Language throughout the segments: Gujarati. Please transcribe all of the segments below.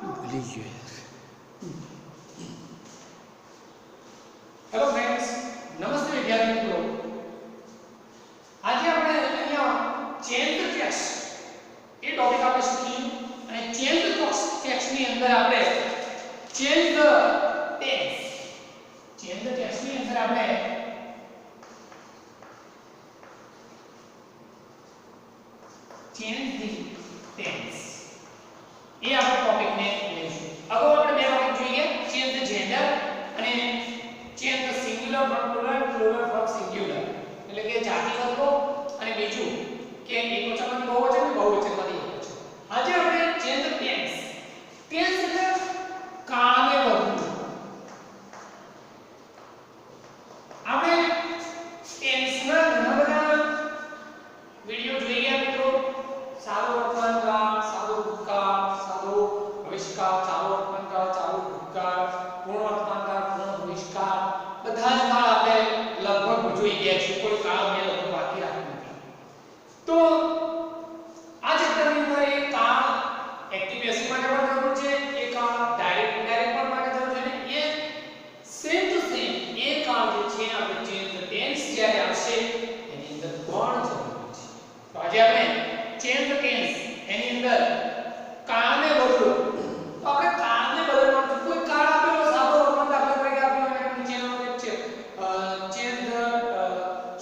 ભૂલી ગયો યાર. હેલો ફ્રેન્ડ્સ, નમસ્તે વિદ્યાર્થી મિત્રો. આજે આપણે અહીંયા ચેન્જ ટેક્સ્ટ એ ટોપિક આપણે શીખીએ અને ચેન્જ ટેક્સ્ટ ની અંદર આપણે ચેન્જ ધ ટેન્સ ની અંદર આપણે ચેન્જ ધ ટેન્સ એ આપણે ટોપિક ને લઈશું. અગાઉ આપણે બે ટોપિક જોઈ ગયા, ચેન્જ ધ જેન્ડર અને change the singular from plural, plural from singular. એટલે કે જાતિ વર્ગો અને બીજું કે એકવચનમાંથી બહુવચન અને બહુવચનમાંથી એકવચન. આજે આપણે ચેન્જ ધ ટેન્સ એટલે કાળને બદલવું. આપણે ટેન્સના ઘણા બધા વિડિયો જોઈ ગયા મિત્રો. સાદો વર્તમાનકાળ, સાદો ભૂતકાળ, સાદો ભવિષ્યકાળ, ચાલુ વર્તમાનકાળ, ચાલુ ભૂતકાળ, પૂર્ણ વર્તમાનકાળ, પૂર્ણ ભવિષ્યકાળ, બધા જ કાળ આપણે લગભગ જોઈ ગયા છે. કોઈ કાળ મેં લગભગ બાકી રાખ્યો નથી. તો આ ચેપ્ટરની અંદર એક કાળ એક્ટિવ પેસિવ માટે પણ જરૂર છે, એક કાળ ડાયરેક્ટ ઇનડાયરેક્ટ પણ માટે જરૂર છે, અને એ સેમ ટુ સેમ એ કાળ જે છે આપણે ચેન્જ ધ ટેન્સ જ્યારે આવશે એની અંદર પણ જરૂર છે. તો આજે આપણે ચેન્જ ધ ટેન્સ એની અંદર કાળને બદલો. તો આપણે કાળને બદલવાનું છે. કોઈ કાળ આપેલો સાદો વર્તમાન દાખલા તરીકે આપેલો અને નીચેનો એક છે change the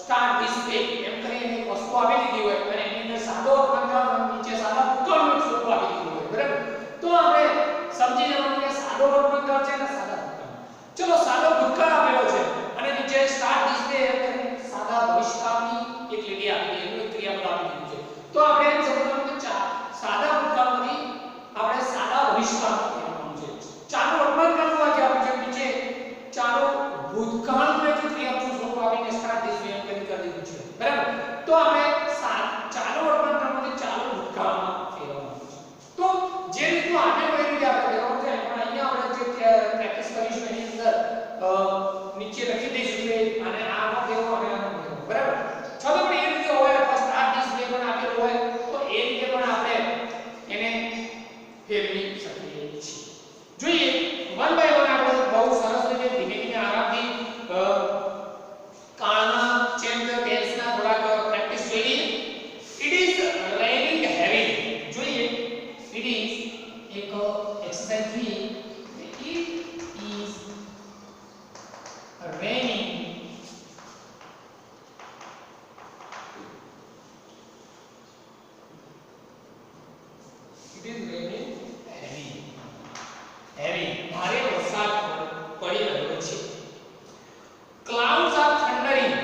start this way એમ કરીને એક વસ્તુ આપી દીધી હોય અને એની અંદર સાદો વર્તમાન કાળ નીચે સાદા ભૂતકાળનું સ્વરૂપ આપી દીધું હોય, બરાબર? તો આપણે સમજી જવાનું કે સાદો વર્તમાન કાળ છે કે સાદા ભૂતકાળ. ચલો સાદો ભૂતકાળ આપેલો છે અને નીચે સ્ટાર્ટ ધીસ વે એમ કરીને સાદા ભવિષ્યકાળની એક લીટી આપી દીધી, એનું એક ક્રિયાપદ આપી દીધું છે. તો આપણે એમ સમજવાનું કે સાદા ભૂતકાળમાંથી આપણે સાદા ભવિષ્યકાળમાં કહેવાનું છે. ચાલુ વર્તમાનકાળનું વાક્ય આપ્યું છે, નીચે ચાલુ ભૂતકાળનું એક ક્રિયાપદ સ્વરૂપ આપીને સ્ટાર્ટ ધીસ વે એમ કરી દીધું છે, બરાબર? તો આપણે ચાલુ વર્તમાનકાળમાંથી ચાલુ ભૂતકાળમાં ફેરવવાનું છે. તો જે રીતનું આપણે કઈ રીતે આપણે ફેરવવાનું છે પણ અહીંયા આપણે જે પ્રેક્ટિસ કરીશું એની અંદર નીચે લખી દઈશું કે આને આમાં ફેરવો અને આમાં ફેરવો, બરાબર? છતાં પણ એ રીતે હોય અથવા સ્ટાર્ટ ધીસ વે પણ આપેલું હોય તો એ રીતે પણ આપણે એને ફેરવી શકીએ છીએ. જોઈએ વન બાય વન આપણે બહુ સરસ રીતે ધીમે ધીમે આરામથી કાળના ચેન્જ ધ ટેન્સના થોડાક પ્રેક્ટિસ જોઈ લઈએ. It is raining heavy. જોઈએ ઇટ ઇઝ એક એક્સરસાઇઝ જોઈએ. ઇટ ઇઝ raining heavy ભારે વરસાદ પડી રહ્યો છે. clouds are thundering.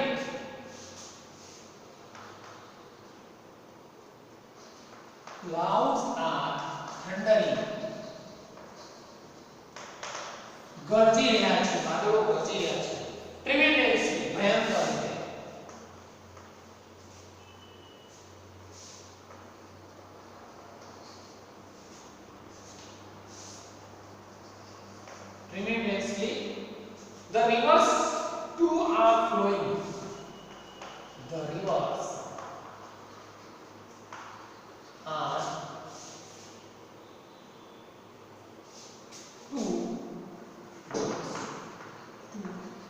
clouds are thundering. ગરજી રહ્યા છે, વાદળો ગરજી રહ્યા છે. tremendously ભયંકર રીતે. tremendously the rivers too are flowing. The rivers are too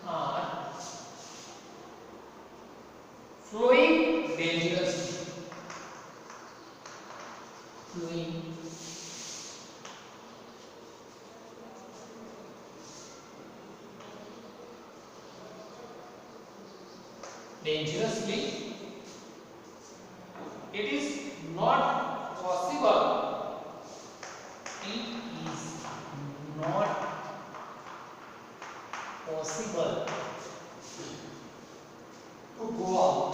are flowing dangerously. Flowing dangerously. It is not possible. It is not possible to go out.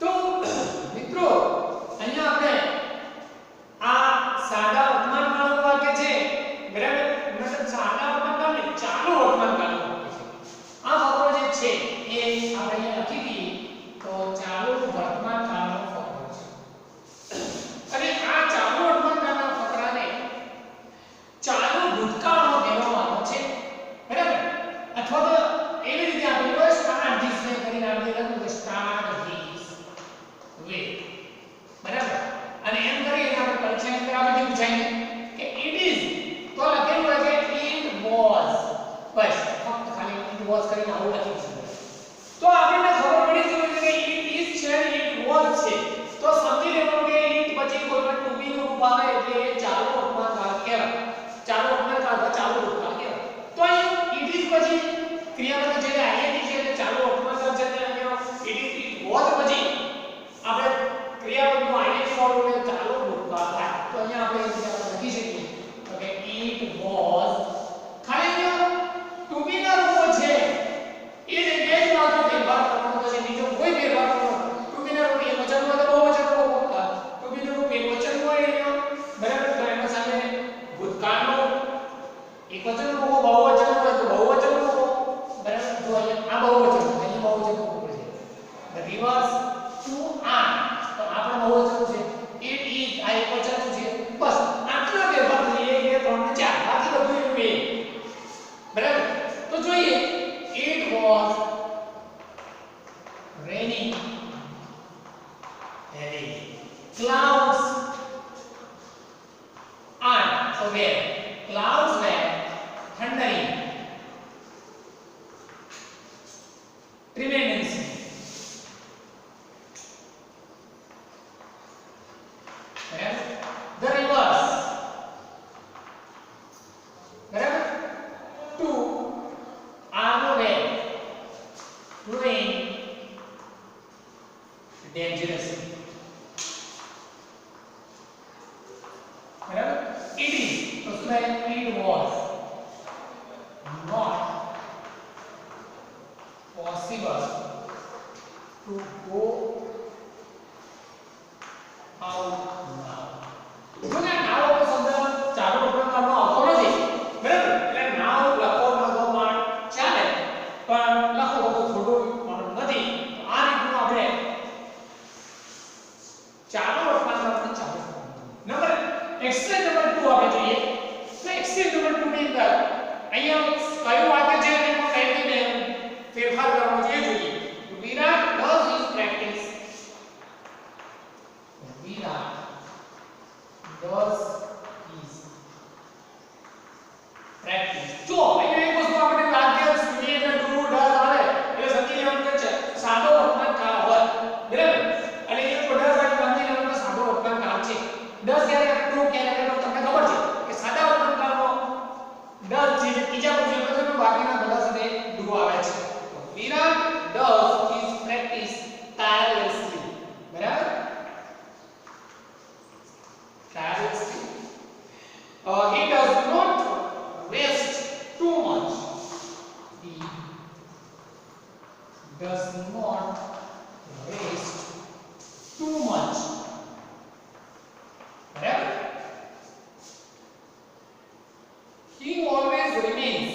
તો મિત્રો અહીંયા આપણે આ સાદા વર્તમાનકાળનું વાક્ય છે, બરાબર? મતલબ સાદા વર્તમાનકાળ ને ચાલુ વર્તમાનકાળનું વાક્ય છે. આ ફકરો જે છે એ આપણે અહીંયા લખી દઈએ તો ચાલુ વર્તમાનકાળનો ફકરો છે. અને આ ચાલુ વર્તમાનકાળના ફકરાને પછી ક્રિયાપદ જે ing છે એટલે ચાલુ વર્તમાન કાળ છે એટલે અહીંયા it was પછી આપણે ક્રિયાપદનું ing ફોર્મ એટલે ચાલુ ભૂતકાળ થાય તો અહીંયા આપણે એ રીતે લખી શકીએ તો કે it was ખાલી અહીંયા to be ના રૂપો છે એ જગ્યાએ જ માત્ર ફેરફાર કરવાનો છે બીજો કોઈ ફેરફાર કરવાનો to be ના રૂપ એ વચનમાં તો બહુવચન રૂપ to be નું રૂપ એક વચન હોય અહીંયા બરાબર તો એના સામે ભૂતકાળનો એક વચન મૂકો બહુવચન હોય તો બહુવચન મૂકો બરાબર તો અહીંયા આ બહુવચન અહીંયા બહુવચન મૂકવું પડશે the rivers to are તો આ પણ બહુવચન છે it is આ એક વચન છે બસ આટલા ફેરફાર છે 1 2 3 4 બાકી બધું એવું બે બરાબર તો જોઈએ it was raining heavy clouds are so where clouds were thundering tremendously barabar the rivers barabar to are nowhere flowing dangerously barabar it is तो उसमें it was not possible to go out now જો કે now નો શબ્દ ચાલુ વર્તમાનમાં આવતો નથી બરાબર એટલે now લખો ન તો પણ ચાલે પણ લખો તો થોડું પણ નથી આ રીતનું આપણે ચાલુ વર્તમાનમાં ચાલુ નંબર એક્સરસાઇઝ નંબર 2 આપણે જોઈએ તો એક્સરસાઇઝ નંબર 2 ની અંદર અહીંયા કયું વાક્ય છે એમાં કઈ રીતે ફેરફાર કરવાનો છે જોઈએ વિરાટ does his practice Virat does his practice જો અહીંયા એક વસ્તુ આપણે વાક્ય ની અંદર do does આવે એટલે સમજી લેવાનું કે છે સાદો વર્તમાન કાળ હોય બરાબર અને એ does વાળી સમજી લેવાનું કે સાદો વર્તમાન કાળ છે does ક્યારે do ક્યારે તમને ખબર છે કે સાદા વર્તમાન કાળમાં does છે ત્રીજા પક્ષ વિભાજનનો બાકીના બધા સાથે do આવે છે તો વિરાટ does his practice tirelessly બરાબર tirelessly he does not waste too much he does not waste too much બરાબર he always remains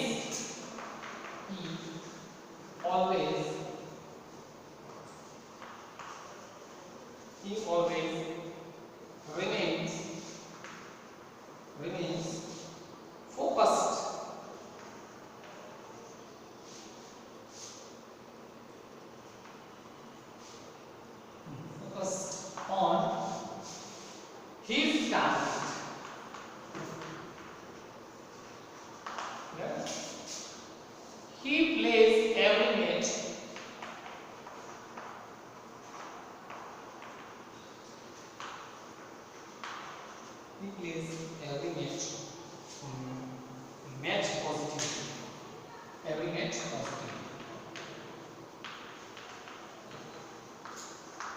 he always remains focused on his task he plays every match match positive every match positive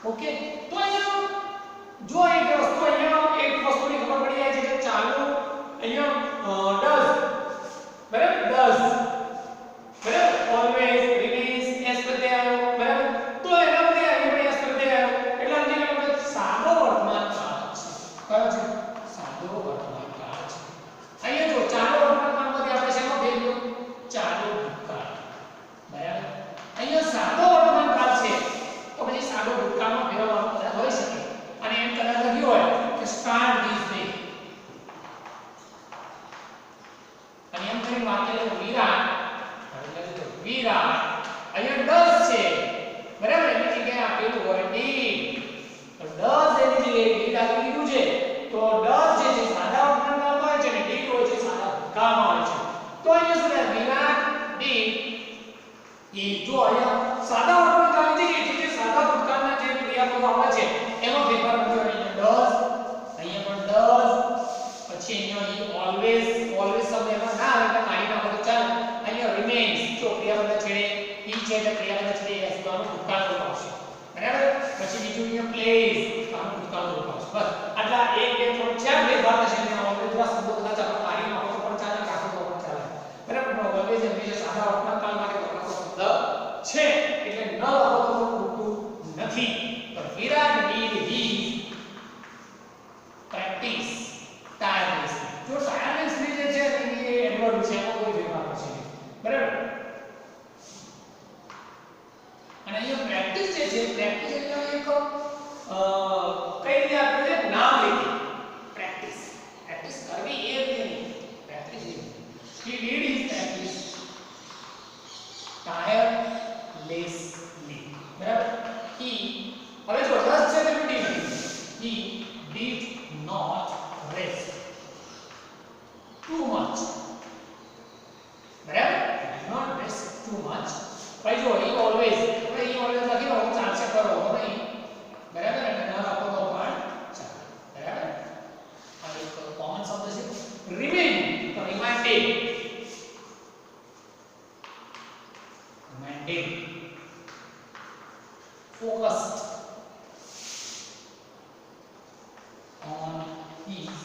okay તો અહીંયા જો એક વસ્તુ અહીંયા એક વસ્તુની ખબર પડી જાય છે કે ચાલુ અહીંયા does બરાબર does બરાબર always remains as પ્રત્યય આવ્યો બરાબર તો એના પ્રત્યય અહીંયા as પ્રત્યય આવ્યો એટલે સમજી લો કે સાદો વર્તમાન કાળ છે કયો છે સાદો વર્તમાન કાળ છે અહીંયા જો ચાલુ વર્તમાન કાળમાંથી આપણે શેનો ભેદ લ્યો ચાલુ ભૂતકાળ બરાબર અહીંયા સાદો વર્તમાન કાળ છે તો પછી સાદો ભૂતકાળમાં ફેરવવાનું કદાચ હોઈ શકે અને એમ કદાચ લખ્યું હોય કે start this day અને એમ કરીને વાક્ય લખો વિરાટ અહીંયા does છે બરાબર એની જગ્યાએ આપેલું હોય did તો does એની જગ્યાએ did આપી દીધું છે તો does જે છે સાદા વર્તમાનમાં હોય છે અને did હોય છે સાદા ભૂતકાળમાં હોય છે તો અહીંયા શું થાય વિરાટ did એ જો અહીંયા સાદા વર્તમાનકાળની જગ્યાએ જે સાદા ભૂતકાળના જે ક્રિયાપદો આવે છે એમાં ફેરફાર નથી અહીંયા અહીંયા પણ does પછી અહીંયા always શબ્દ એમાં ના આવે એટલે કાઢી નાખો તો ચાલે અહીંયા remains પ્લીઝ કામ ભૂતકાળનું રૂપ આવશે. બસ આટલા 1 2 3 4 બે ભાગ છે ને ઓલરેડી થોડા શબ્દો કદાચ આપણે પાડી નાખો તો પણ ચાલે, કાઢો તો પણ ચાલે. બરાબર, પણ ઓલવેઝ હંમેશા સાદા વર્તમાન કાળ માટે વપરાતો શબ્દ છે એટલે ન લખો તો ખોટું નથી. તો વિરાટ did his practice tirelessly. જો tirelessly જે છે એ એડવર્બ છે, એનો કોઈ ફેરફાર છે. બરાબર, અને અહીંયા પ્રેક્ટિસ જે છે, પ્રેક્ટિસ એટલે એક કઈ રીતે આપણે છે નામ લીધી પ્રેક્ટિસ. પ્રેક્ટિસ કરવી એ રીતે નહીં, practice A he did his practice tirelessly. બરાબર, he હવે જો રસ છે તે ડી નથી. he did not rest too much. બરાબર, did not rest too much. ભાઈ જો he always લખી દો ચાલશે, કરો નહીં. બરાબર, અને ન લખો તો પણ ચાલે. બરાબર, આ એક કોમન શબ્દ છે. remain તો reminded focused on his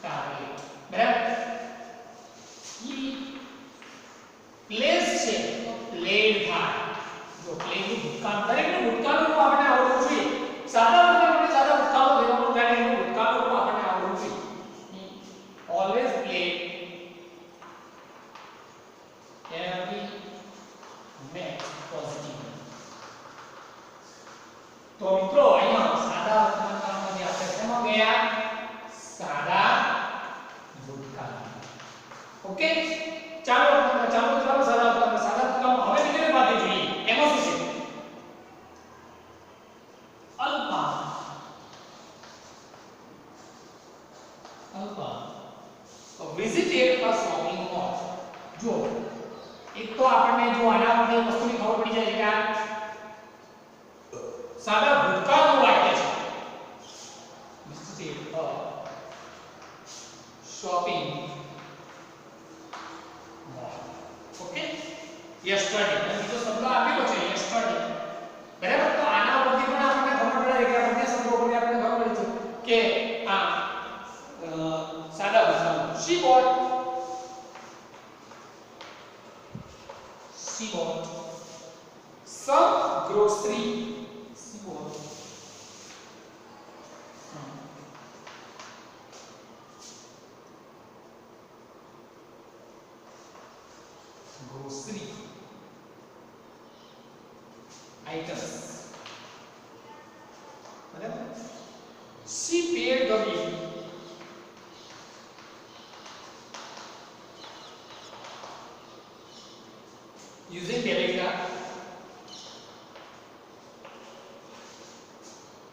target. બરાબર, he plays છે તો played થાય. જો play નું ભૂતકાળ, દરેકનું ભૂતકાળનું રૂપ આપણને આવડવું જોઈએ. સાદા વર્તમાન માટે સાદા ભૂતકાળનો લેવાનું થાય, એનું ભૂતકાળનું રૂપ આપણને આવડવું જોઈએ. he always played every match positive. તો મિત્રો અહીંયા સાદા વર્તમાન કાળમાંથી આપણે શેમાં ગયા? સાદા ભૂતકાળ. ઓકે, ચાલો સાદા ભૂતકાળ. હવે બીજી વાત જોઈએ, એમાં શું છે? અલ્પા. તો વિઝિટેડ અ શોપિંગ મોલ. જો એક તો આપણને જો આના પરથી વસ્તુની ખબર પડી જાય કે આ સાદા ભૂતકાળનું વાક્ય છે. Visited a shopping mall. Okay, yesterday બીજો શબ્દ આપેલો છે યસ્ટરડે. બરાબર, તો આના પરથી પણ આપણને ખબર પડે કે આ બંને શબ્દો પરથી આપણને ખબર પડી છે કે આ સાદા ભૂતકાળ. she bought some grocery. She bought grocery items. બરાબર, she paid the bill. Using debit card.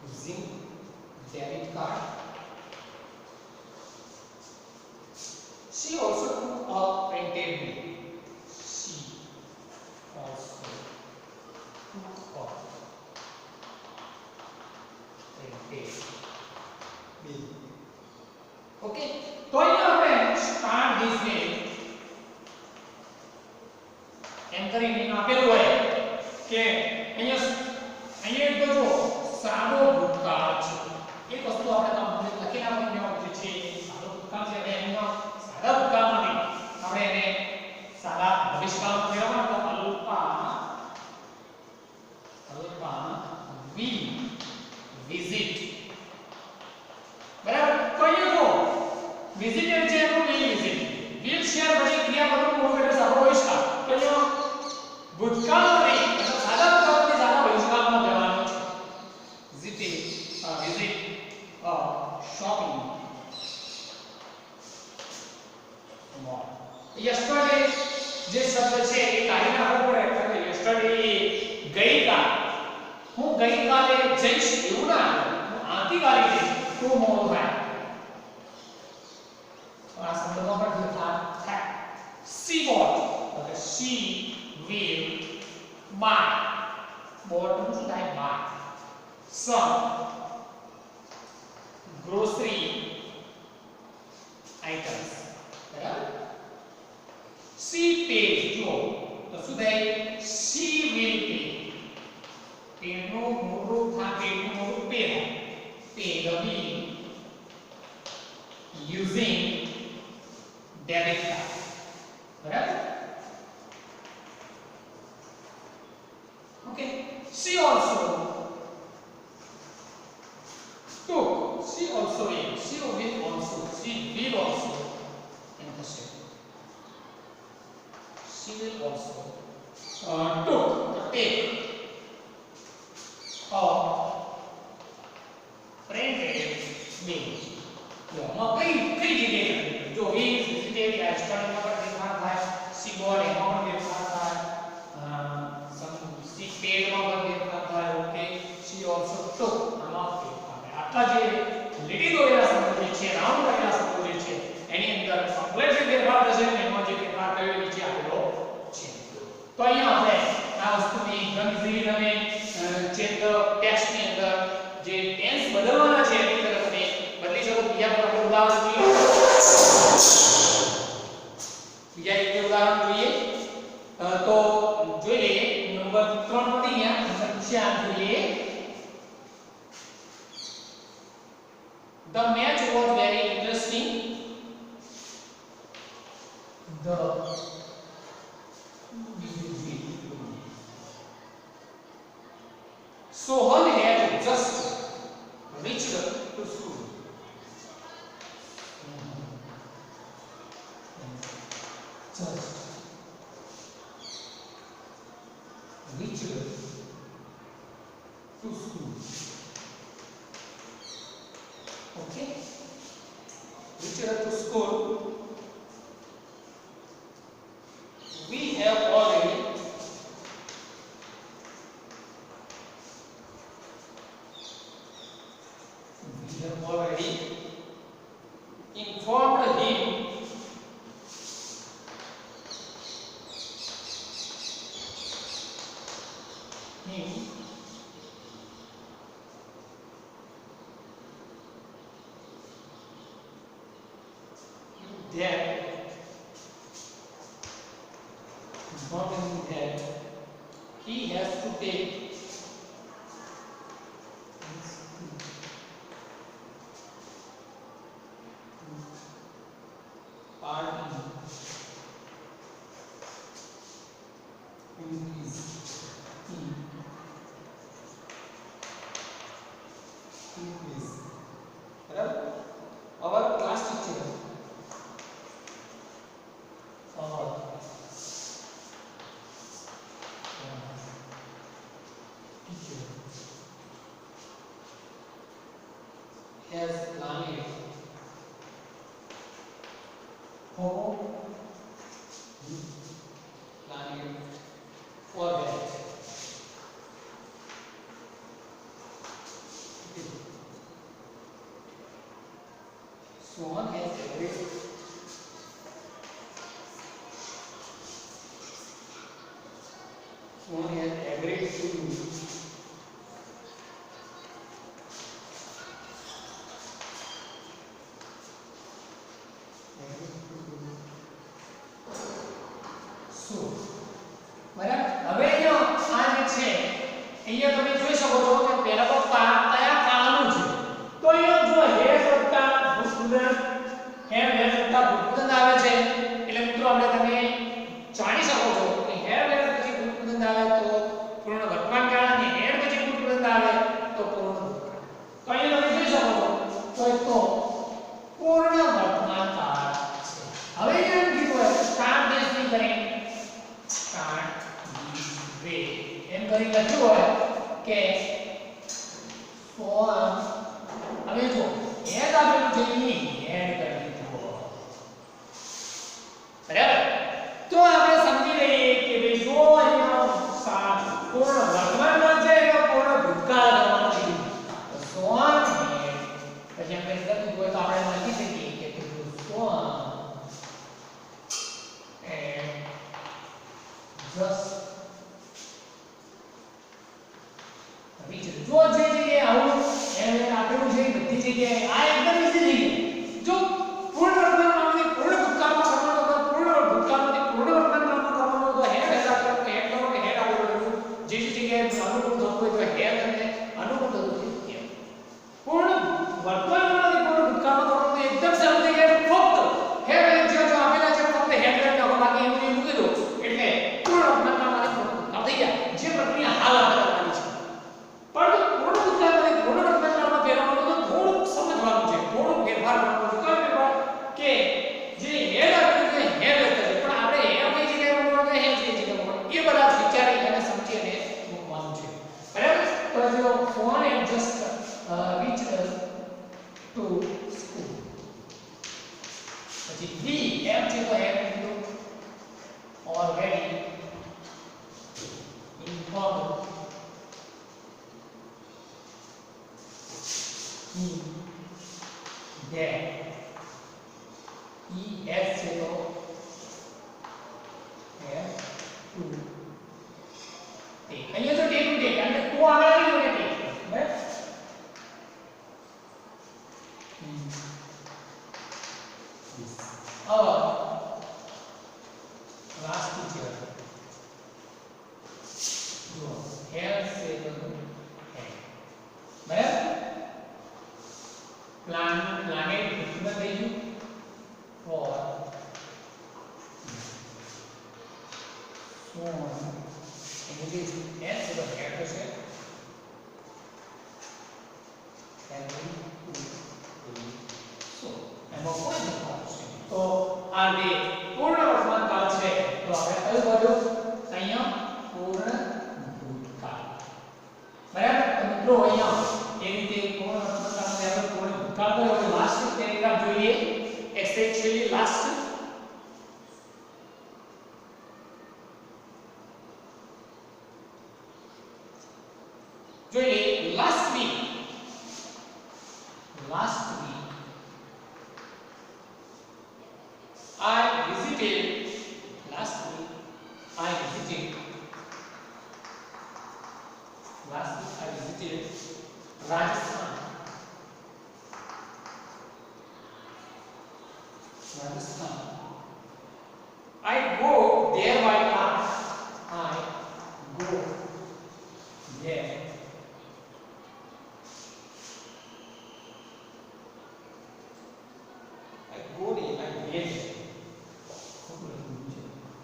Using debit card. She also took a printed bill. She also took a printed bill. Okay, તો અહીંયા આપણે start this way એમ કરીને આપેલું હોય કે અહીંયા એક તો જો સાદો ભૂતકાળ છે. એક વસ્તુ આપણે કમ્પ્લીટ લખી નાખવાની જે છે સાદો ભૂતકાળ છે. હવે અહીંયા સાદા ભૂતકાળમાંથી આપણે એને સાદા ભવિષ્યકાળમાં ફેરવવાનું તો અલ્પા will visit. બરાબર, તો અહીંયા જો વિઝિટેડ છે એનું will visit. will શેર બની ક્રિયાપદનું મૂળ એટલે સાદો ભવિષ્યકાળ. તો અહીંયા ભૂતકાળ નહીં, એટલે સાદા ભૂતકાળથી સાદા ભવિષ્યકાળમાં જવાનું છે. visit shopping mall. yesterday જે શબ્દ છે એ કાઢી નાખવો પડે. કારણ કે yesterday ગઈકાલ, હું ગઈકાલે જઈશ એવું ના, હું આવતીકાલે જઈશ તો મોડું થાય. આ શબ્દમાં પણ ફેરફાર થાય. she bought એટલે she will buy. bought નું શું થાય? buy. some grocery items. બરાબર, she paid. જો તો શું થાય? she will Ravi using debit card. બરાબર? Okay. She also took. She will also in the same. She will also take a printed bill. જો આમાં કઈ જગ્યાએ જો we visited a study માં પણ ફેરફાર થાય, she bought એમાં પણ ફેરફાર થાય, she paid માં પણ ફેરફાર થાય. ઓકે, she also took આમાં ફેરફાર થાય. આટલા જે લીટી દોરેલા શબ્દો જે છે, રાઉન્ડ કરેલા શબ્દો જે છે, એની અંદર કમ્પ્લેટ ફેરફાર થશે અને એમાં જે ફેરફાર કર્યો એ નીચે આપેલો છે. તો અહીંયા આપણે આ વસ્તુની ઘણી બધી તમે ચેક ટેક્સ્ટની અંદર જે ટેન્સ બદલવાના છે એની તરફ તમે બદલી શકો. બીજા પર આપણે ઉદાહરણ જોઈએ. બીજા એક ઉદાહરણ જોઈએ તો જોઈ લઈએ. નંબર 3 પડી ગયા. નંબર 4 જોઈએ. The match was very interesting. Sohan had just reached to school. Just reached to school. Okay, reached to school. We have already informed him that he has to take part in his our class teacher has planned for that. Someone has agreed. Someone has agreed to બરાબર. હવે આ જે છે અહીંયા તમે જોઈ શકો છો કે પહેલા તો કયા કાળનું છે. તો અહીંયા જો હેડ વત્તા ભૂતપૂર્વ હેડ વત્તા ભૂતપૂર્વ આવે છે એટલે મિત્રો આપણે તમે જાણી શકો છો કે હેડ પછી ભૂતપૂર્વ આવે તો પૂર્ણ વર્તમાન કાળ અને હેડ પછી ભૂતપૂર્વ આવે તો પૂર્ણ ભૂતકાળ. તો અહીંયા તમે જોઈ શકો છો તો પૂર્ણ વર્તમાન કાળ છે. હવે અહીંયા કીધું હોય સ્ટાર્ટ દેશની કરી સ્ટાર્ટ વે એમ કરી લખ્યું હોય કે ફોર્મ. હવે જો હેડ આપેલું છે ઈ હેડ કરી દીધું બરાબર. તો આપણે સમજી લઈએ કે ભાઈ જો અહીંયા પૂર્ણ વર્તમાનમાં છે એટલે પૂર્ણ ભૂતકાળ કરવાનું છે. તો સોન હેડ પછી આપણે લખ્યું હોય તો આપણે લખી શકીએ કે સોન just જો જે જગ્યાએ આવું એમ આપેલું છે બધી જગ્યાએ આ એકદમ ઈઝી થઈ ગયું. જો પૂર્ણ વર્તમાનમાંથી પૂર્ણ ભૂતકાળમાં કરવાનો હતો, પૂર્ણ ભૂતકાળમાંથી પૂર્ણ વર્તમાનમાં કરવાનો હતો, હેડ હેડા કરો કે હેડ કરો કે હેડ આપેલું જે જગ્યાએ અનુકૂળ થતું હોય તો હેડ અને અનુકૂળ થતું હોય પૂર્ણ વર્તમાનમાંથી પૂર્ણ ભૂતકાળમાં થોડું એકદમ સરળ થઈ ગયું. ફક્ત હેડ અને જે જો આપેલા છે ફક્ત હેડ કરી નાખો, બાકી એનું એ મૂકી દો એટલે પૂર્ણ વર્તમાનમાંથી પૂર્ણ ભૂતકાળ થઈ જાય. જે પ્રક્રિયા હાલ આપણે કરવાની છે. પરંતુ પૂર્ણ ભૂતકાળમાંથી પૂર્ણ વર્તમાનમાં ફેરવવાનું તો થોડુંક સમજવાનું છે, થોડુંક ફેરફાર કરવાનો છે. કયો ફેરફાર? કે જે હેડ આપેલું છે હેડ લખે છે, પણ આપણે હેડ કઈ જગ્યાએ મૂકવાનું છે, હેડ કઈ જગ્યાએ મૂકવાનું, એ બધા વિચારી અને સમજી અને મૂકવાનું છે. બરાબર? તો જો phone and just reached to school. પછી બી એમ છે તો એમ કીધું already informed him that es છે તો have to take. અહીંયા તો take to take એટલે તો આગળ આવી ગયો take. બરાબર? last teacher જો health से तो है बराबर planet कितना થઈ ગયું for so એટલે s તો head છે so એમાં કોઈ નથી તો આ બે પૂર્ણ વર્તમાન કાળ છે. તો આપણે કયું બોલ્યો અહીંયા પૂર્ણ ભૂતકાળ. બરાબર? તો મિત્રો અહીંયા એ રીતે પૂર્ણ વર્તમાન કાળને આપણે પૂર્ણ ભૂતકાળ બોલ્યો. હવે લાસ્ટ પેરેગ્રાફ જોઈએ, એસ્પેશિયલી લાસ્ટ જોઈએ. Last week I visited Rajasthan. I go there by car. I go there. I go there. I went.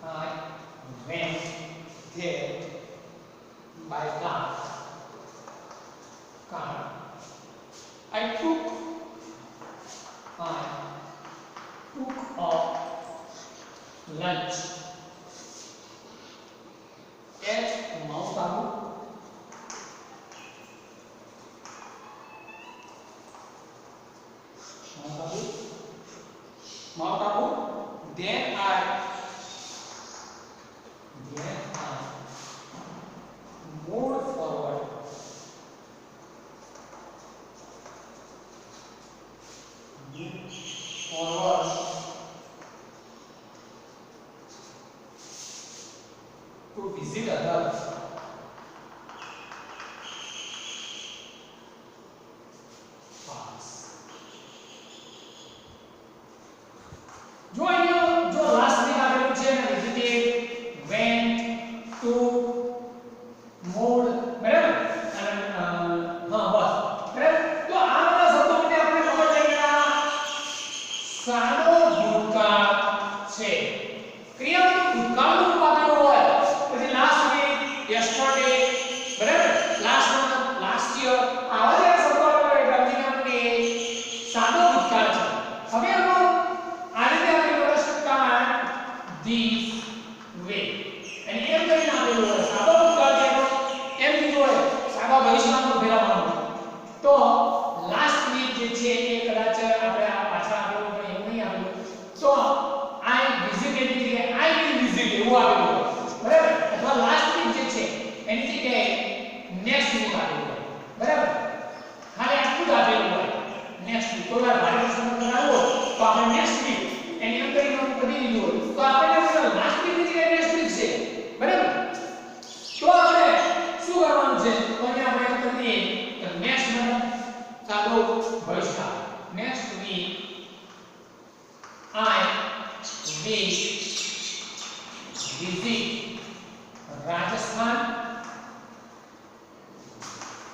I went there by car. I took lunch at Mount Abu. Then I moved forward to visit others. Parks. જો અહીંયા જો લાસ્ટ વીક આપેલું છે ને વિઝિટેડ, વેન્ટ, ટુ, મોડ, બરાબર? અને હા બસ. બરાબર? તો આ બધા શબ્દો માટે આપણે ખબર છે કે આ સાદો ભૂતકાળ છે. ક્રિયાનું ભૂતકાળનું રૂપ આપેલું હોય પછી લાસ્ટ વીક, યસ્ટરડે, બરાબર? લાસ્ટ મંથ, લાસ્ટ યર, આવા જે શબ્દો આપણે સમજીને આપણે સાદો ભૂતકાળ છે. હવે આમાં આ રીતે આપણે લખી શકતા ધીસ વે અને એમ કરીને આપેલું હોય સાદો ભૂતકાળ છે એમ કીધું હોય સાદા ભવિષ્યમાં ફેરવવાનું. તો લાસ્ટ વીક જે છે એ કદાચ આપણે આ પાછા આપેલું પણ એવું નહીં આપેલું. તો આઈ વિઝિટેડ ની જગ્યાએ આઈ વિલ વિઝિટ એવું આપેલું હોય, બરાબર? અથવા લાસ્ટ વીક જે છે એની જગ્યાએ નેક્સ્ટ વીક આપેલું હોય, બરાબર? ખાલી આટલું જ આપેલું હોય નેક્સ્ટ વીક. તો ભારે પ્રશ્ન કરાવો તો આપણે નેક્સ્ટ વીક એની અંદર એનું કરી દીધું હોય તો આપણે લાસ્ટ વીક ની જગ્યાએ નેક્સ્ટ વીક છે, બરાબર? તો આપણે શું કરવાનું છે? તો અહીંયા આપણે એમ કરીએ કે નેક્સ્ટ મંથ સાદો ભવિષ્યકાળ. Next week I will visit Rajasthan.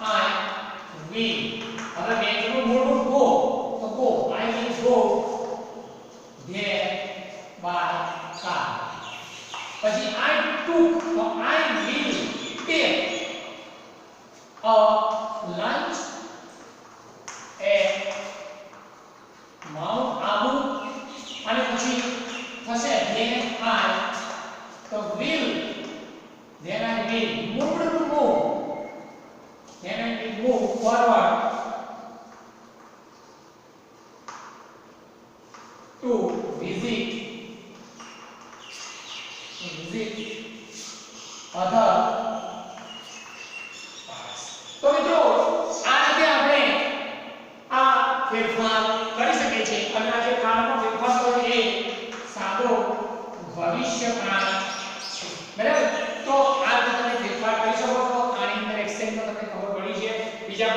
I will. હવે મેં કીધું મોડું ગો માઉન્ટ આબુ અને પછી થશે then I તો will then I will moved to move then I will move forward to visit other parts. તો મિત્રો આ રીતે આપણે આ ફેરફાર કરી શકીએ છીએ અને આ જે કાળમાં ફેરફાર થયો એ સાદો ભવિષ્યકાળ છે બરાબર. તો આ રીતે તમે ફેરફાર કરી શકો છો. આની અંદર એક્સેન્ટ તો તમને ખબર પડી છે. બીજા